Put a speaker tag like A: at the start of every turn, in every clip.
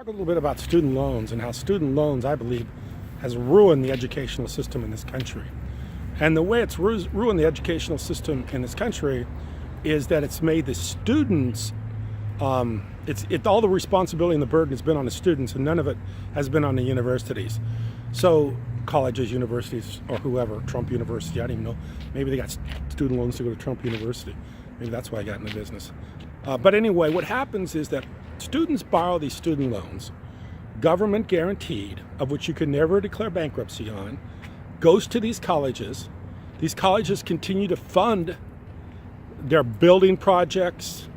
A: Talk a little bit about student loans and how student loans, I believe, has ruined the educational system in this country. And the way it's ruined the educational system in this country is that it's made the students, all the responsibility and the burden has been on the students, and none of it has been on the universities. So colleges, universities, or whoever, Trump University, I don't even know, maybe they got student loans to go to Trump University. Maybe that's why I got in the business. But anyway, what happens is that students borrow these student loans, government guaranteed, of which you can never declare bankruptcy on, goes to these colleges. These colleges continue to fund their building projects,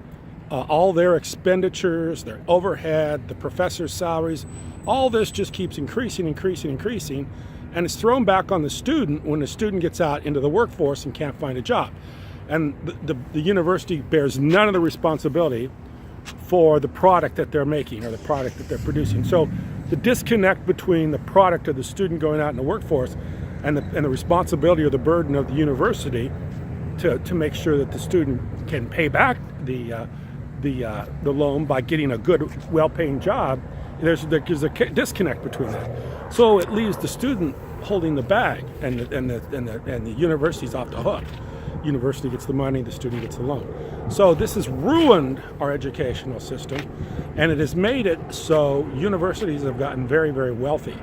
A: all their expenditures, their overhead, the professors' salaries. All this just keeps increasing, and it's thrown back on the student when the student gets out into the workforce and can't find a job. And the university bears none of the responsibility for the product that they're making or the product that they're producing. So the disconnect between the product of the student going out in the workforce and the responsibility or the burden of the university to make sure that the student can pay back the loan by getting a good, well-paying job, there's a disconnect between that. So it leaves the student holding the bag, and the university's off the hook. University gets the money, the student gets the loan. So this has ruined our educational system, and it has made it so universities have gotten very, very wealthy.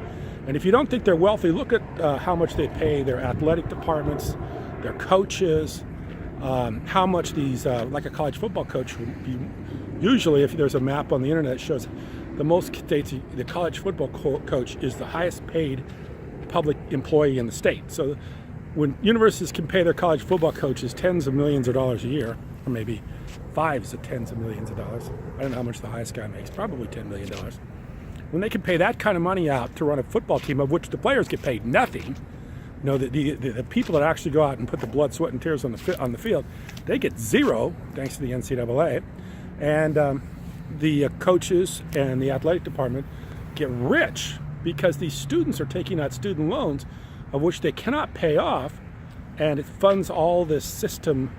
A: And if you don't think they're wealthy, look at how much they pay their athletic departments, their coaches, how much these, like a college football coach would be. Usually, if there's a map on the internet that shows the most states, the college football coach is the highest paid public employee in the state. So when universities can pay their college football coaches tens of millions of dollars a year, or maybe fives of tens of millions of dollars, I don't know how much the highest guy makes, probably $10 million. When they can pay that kind of money out to run a football team, of which the players get paid nothing, you know, the people that actually go out and put the blood, sweat, and tears on the field, they get zero, thanks to the NCAA. And the coaches and the athletic department get rich because these students are taking out student loans of which they cannot pay off, and it funds all this system,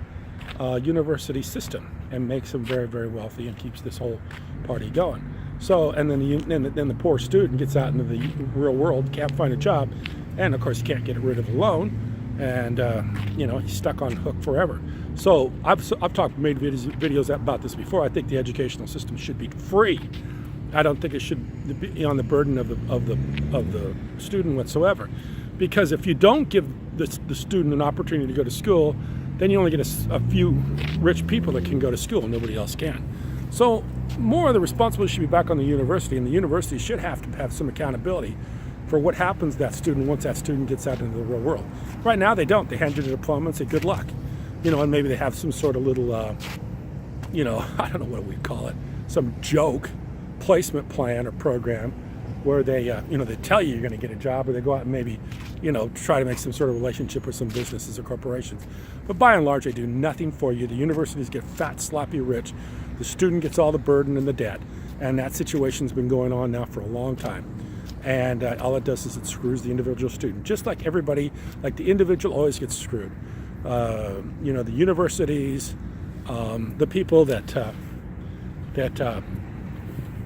A: university system, and makes them very, very wealthy and keeps this whole party going. So, and then the poor student gets out into the real world, can't find a job, and of course he can't get rid of the loan, and he's stuck on hook forever. So I've made videos about this before. I think the educational system should be free. I don't think it should be on the burden of the student whatsoever. Because if you don't give the student an opportunity to go to school, then you only get a few rich people that can go to school, and nobody else can. So more of the responsibility should be back on the university, and the university should have to have some accountability for what happens to that student once that student gets out into the real world. Right now they don't. They hand you the diploma and say good luck. And maybe they have some sort of little, I don't know what we'd call it, some joke placement plan or program where they, they tell you you're going to get a job, or they go out and maybe, try to make some sort of relationship with some businesses or corporations. But by and large, they do nothing for you. The universities get fat, sloppy rich. The student gets all the burden and the debt. And that situation's been going on now for a long time. And all it does is it screws the individual student. Just like everybody, like the individual always gets screwed. The universities, the people that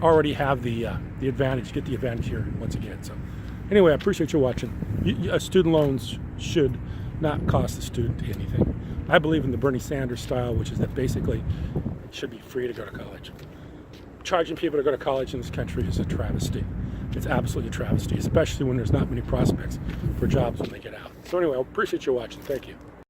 A: already have the advantage, get the advantage here once again. So anyway, I appreciate you watching. Student loans should not cost the student anything. I believe in the Bernie Sanders style, which is that basically it should be free to go to college. Charging people to go to college in this country is a travesty. It's absolutely a travesty, especially when there's not many prospects for jobs when they get out. So anyway, I appreciate you watching. Thank you.